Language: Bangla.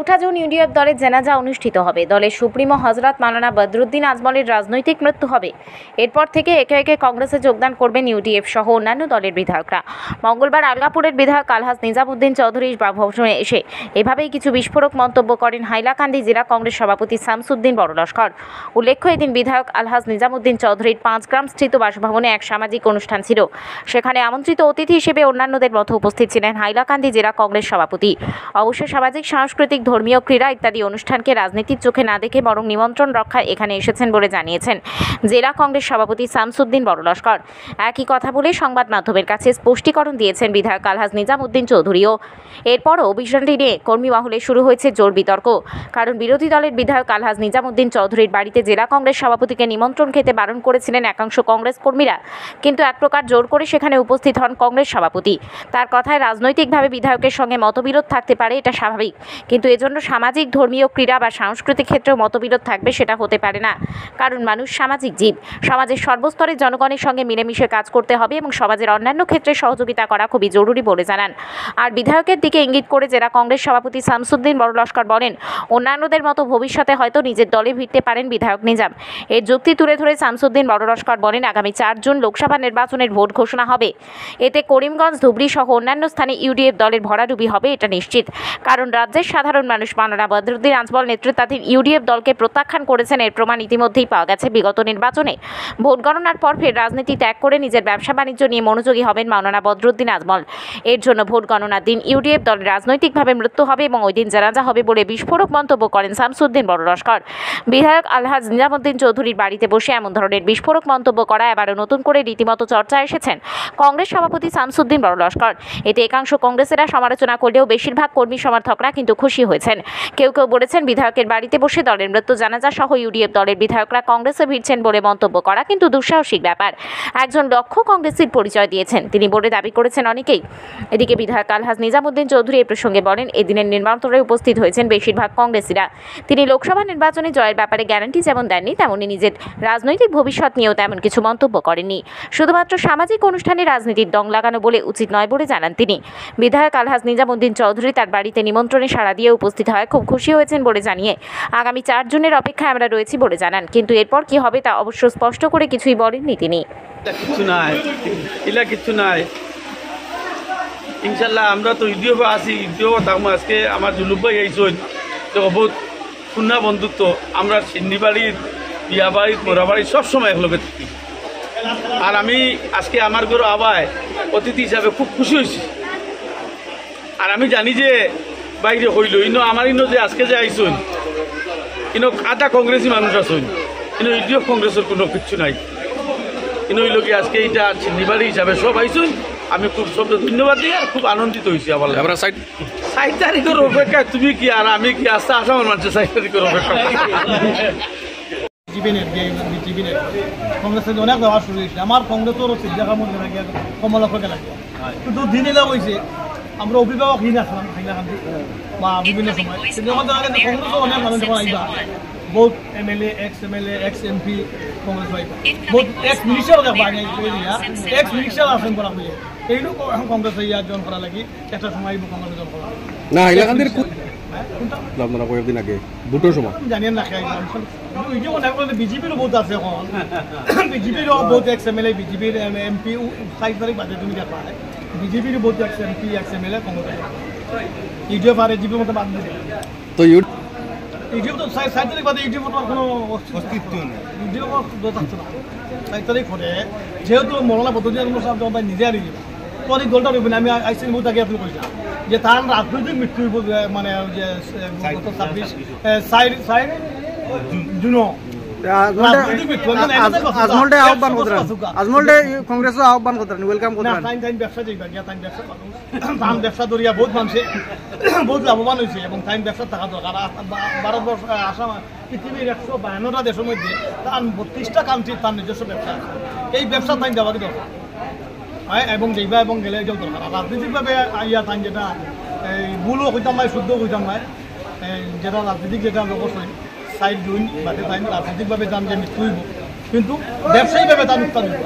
চৌঠা জুন ইউডিএফ দলের জানাজা অনুষ্ঠিত হবে। দলের সুপ্রিমো হযরত মাওলানা বদরুদ্দিন আজমলের রাজনৈতিক মৃত্যু হবে। এরপর থেকে একে একে কংগ্রেসে যোগদান করবেন ইউডিএফ সহ অন্যান্য দলের বিধায়করা। মঙ্গলবার আলগাপুরের বিধায়ক আলহাজ নিজামুদ্দিন চৌধুরীর বাসভবনে এসে এভাবেই কিছু বিস্ফোরক মন্তব্য করেন হাইলাকান্দি জেলা কংগ্রেস সভাপতি শামসুদ্দিন বড়লস্কর। উল্লেখ্য, এদিন বিধায়ক আলহাজ নিজামুদ্দিন চৌধুরীর 5 গ্রাম স্থিত বাসভবনে এক সামাজিক অনুষ্ঠান ছিল। সেখানে আমন্ত্রিত অতিথি হিসেবে অন্যান্যদের মধ্যে উপস্থিত ছিলেন হাইলাকান্দি জেলা কংগ্রেস সভাপতি। অবশ্য সামাজিক, সাংস্কৃতিক, ধর্মীয়, ক্রীড়া ইত্যাদি অনুষ্ঠানকে রাজনীতির চোখে না দেখে বরং নিমন্ত্রণ রক্ষায় এখানে এসেছেন বলে জানিয়েছেন জেলা কংগ্রেস সভাপতি শামসুদ্দিন বড়লস্কর। একই কথা বলে সংবাদ মাধ্যমের কাছে স্পষ্টীকরণ দিয়েছেন বিধায়ক আলহাজ নিজামুদ্দিন চৌধুরীও। এরপরও বিষয়টি নিয়ে কর্মী মহলে শুরু হয়েছে জোর বিতর্ক। কারণ বিরোধী দলের বিধায়ক আলহাজ নিজামুদ্দিন চৌধুরীর বাড়িতে জেলা কংগ্রেস সভাপতিকে নিমন্ত্রণ খেতে বারণ করেছিলেন একাংশ কংগ্রেস কর্মীরা, কিন্তু এক প্রকার জোর করে সেখানে উপস্থিত হন কংগ্রেস সভাপতি। তার কথায় রাজনৈতিকভাবে বিধায়কের সঙ্গে মতবিরোধ থাকতে পারে, এটা স্বাভাবিক, কিন্তু এজন্য সামাজিক, ধর্মীয়, ক্রীড়া বা সাংস্কৃতিক ক্ষেত্রেও মতবিরোধ থাকবে সেটা হতে পারে না। কারণ মানুষ সামাজিক জীব, সমাজের সর্বস্তরের জনগণের সঙ্গে মিলেমিশে কাজ করতে হবে এবং সমাজের অন্যান্য ক্ষেত্রে সহযোগিতা করা খুবই জরুরি বলে জানান। আর বিধায়কের দিকে ইঙ্গিত করে জেলা কংগ্রেস সভাপতি শামসুদ্দিন বড়লস্কর বলেন, অন্যান্যদের মতো ভবিষ্যতে হয়তো নিজের দলে ভিড়তে পারেন বিধায়ক নিজাম। এর যুক্তি তুলে ধরে শামসুদ্দিন বড়লস্কর বলেন, আগামী 4 জুন লোকসভা নির্বাচনের ভোট ঘোষণা হবে। এতে করিমগঞ্জ, ধুবড়ী সহ অন্যান্য স্থানে ইউডিএফ দলের ভরাডুবি হবে, এটা নিশ্চিত। কারণ রাজ্যের সাধারণ মানুষ মাওলানা বদরুদ্দিন আজমল নেতৃত্বাধীন ইউডিএফ দলকে প্রত্যাখ্যান করেছেন। এর প্রমাণ ইতিমধ্যেই পাওয়া গেছে। বিগত নির্বাচনে ভোট গণনার পর ফের রাজনীতি ত্যাগ করে নিজের ব্যবসা বাণিজ্য নিয়ে মনোযোগী হবেন মাওলানা বদরুদ্দিন আজমল। এর জন্য ভোট গণনার দিন ইউডিএফ দলের রাজনৈতিকভাবে মৃত্যু হবে এবং ওই দিন জানাজা হবে বলে বিস্ফোরক মন্তব্য করেন শামসুদ্দিন বড়লস্কর। বিধায়ক আলহাজ নিজামুদ্দিন চৌধুরীর বাড়িতে বসে এমন ধরনের বিস্ফোরক মন্তব্য করা এবারও নতুন করে রীতিমতো চর্চায় এসেছেন কংগ্রেস সভাপতি শামসুদ্দিন বড়লস্কর। এতে একাংশ কংগ্রেসেরা সমালোচনা করলেও বেশিরভাগ কর্মী সমর্থকরা কিন্তু খুশি হয়েছেন। কেউ কেউ বলেছেন, বিধায়কের বাড়িতে বসে দলের মৃত্যু জানাজা সহ ইউডিএফ দলের বিধায়করা কংগ্রেসে ভিড়ছেন বলে মন্তব্য করা কিন্তু দুঃসাহসিক ব্যাপার। একজন দক্ষ কংগ্রেসীর পরিচয় দিয়েছেন তিনি বলে দাবি করেছেন অনেকেই। এদিকে বিধায়ক আলহাজ নিজামুদ্দিন চৌধুরী এই প্রসঙ্গে বলেন, এদিনের নির্বাচনে উপস্থিত হয়েছেন বেশিরভাগ কংগ্রেসীরা। তিনি লোকসভা নির্বাচনে জয়ের ব্যাপারে গ্যারান্টি যেমন দেননি, তেমনি নিজের রাজনৈতিক ভবিষ্যৎ নিয়েও তেমন কিছু মন্তব্য করেননি। শুধুমাত্র সামাজিক অনুষ্ঠানে রাজনীতির দং লাগানো বলে উচিত নয় বলে জানান তিনি। বিধায়ক আলহাজ নিজামুদ্দিন চৌধুরী তার বাড়িতে নিমন্ত্রণে সাড়া দিয়ে উপস্থিত হয় খুব খুশি হয়েছেন বলে জানিয়ে আগামী 4 জুনের অপেক্ষায় আমরা রয়েছি বলে জানান। কিন্তু এরপর কি হবে তা অবশ্য স্পষ্ট করে কিছুই বলেননি তিনি। কিছু নাই ইনশাল্লাহ, আমরা তো ইউডিএফে আছি, ইউডিএফ থাকবো। আজকে আমার জুলুব ভাই আইসন, বহুত খুন্না বন্ধুত্ব। আমরা সিন্নি বাড়ির, বিয়া বাড়ির, মোরা বাড়ির সবসময় একলগে থাকি। আর আমি আজকে আমার ঘর আবায় অতিথি হিসাবে খুব খুশি হয়েছি। আর আমি জানি যে বাইরে হইল আমার যে আজকে যে আইসন আধা কংগ্রেসি মানুষ আসুন, ইউডিএফ কংগ্রেসের কোনো কিচ্ছু নাই। হইল কি আজকে এইটা সিন্নিবাড়ি হিসাবে সব আইসুন। আমি খুব শব্দ ধন্যবাদ দিয়ে খুব আনন্দিত হয়েছি। আবার 6 তারিখের অপেক্ষা তুমি কি আর আমি কি আস্তে আসামের মানুষের 6 তারিখের অপেক্ষা। কংগ্রেসের অনেক ব্যবহার শুরু হয়েছে। আমার কংগ্রেসেরও সিদ্ধাকার মধ্যে লাগে, কমলাফকে লাগে, কিন্তু দিন এলা হয়েছে আমরা অভিভাবকহীন আসলাম হাইলাকান্দি বা বিভিন্ন সময়। কিন্তু আমাদের আগে কংগ্রেসও অনেক মানুষ যখন আইবা, বহুত এমএলএ, এক্স এমপি কংগ্রেস আইবা, বহুত এক্স মিনিস্টারও দেখবা, এক্স মিনিস্টার আসেন করা হয়ে এইগুলো এখন কংগ্রেস ইয়ার জন করা লাগি একটা সময় কংগ্রেস জন করা না হাইলাকান্দির কয়েকদিন আগে ভোটের সময় জানিয়ে না বিজেপিরও বহুত আছে এখন, বিজেপিরও বহুত এক্স এমএলএ, বিজেপির এমপি 6 তারিখ বাজে তুমি দেখা বিজেপির বহুত ex MP, ex MLA Congress UDF আর এজিপির মতো বাদ দিয়ে তো ইউডিএফ তো 6 তারিখ বাদে ইউডিএফ কোনো অস্তিত্ব নেই, ইউডিএফ থাকছে না। 6 তারিখ হলে যেহেতু মৌলানা বদরুদ্দিন আজমল সাহেব যখন নিজে আর তো অনেক দলটা রইবেন। আমি আইসি বহুত আগে আপনি কইলাম যে তার রাজনৈতিক মৃত্যু মানে যে গত 26 জুনও আজমলডে আহ্বান করতেন, আজমলডে কংগ্রেসের আহ্বান করতেন, ওয়েলকাম করতেন। টাইম ব্যবসা যাইবা গিয়া টাইম ব্যবসা ধান ব্যবসা ধরিয়া বহুত মানুষে বহুত লাভবান হয়েছে এবং টাইম ব্যবসা থাকা দরকার। ভারতবর্ষ, আসাম, পৃথিবীর 152টা দেশের মধ্যে তার 32টা কান্ট্রির তার নিজস্ব ব্যবসা আছে। এই ব্যবসা টাইম দেওয়া কি দরকার এবং যাইবা এবং গেলে এটাও দরকার। রাজনৈতিকভাবে ইয়া টাইম যেটা ভুলও হইতাম নাই, শুদ্ধও হইতাম নাই, যেটা রাজনীতিক যেটা অবশ্যই 6 জুন বাদে টাইম রাজনৈতিকভাবে যান যে মৃত্যু হইব, কিন্তু ব্যবসায়িকভাবে তার উত্থান হইব।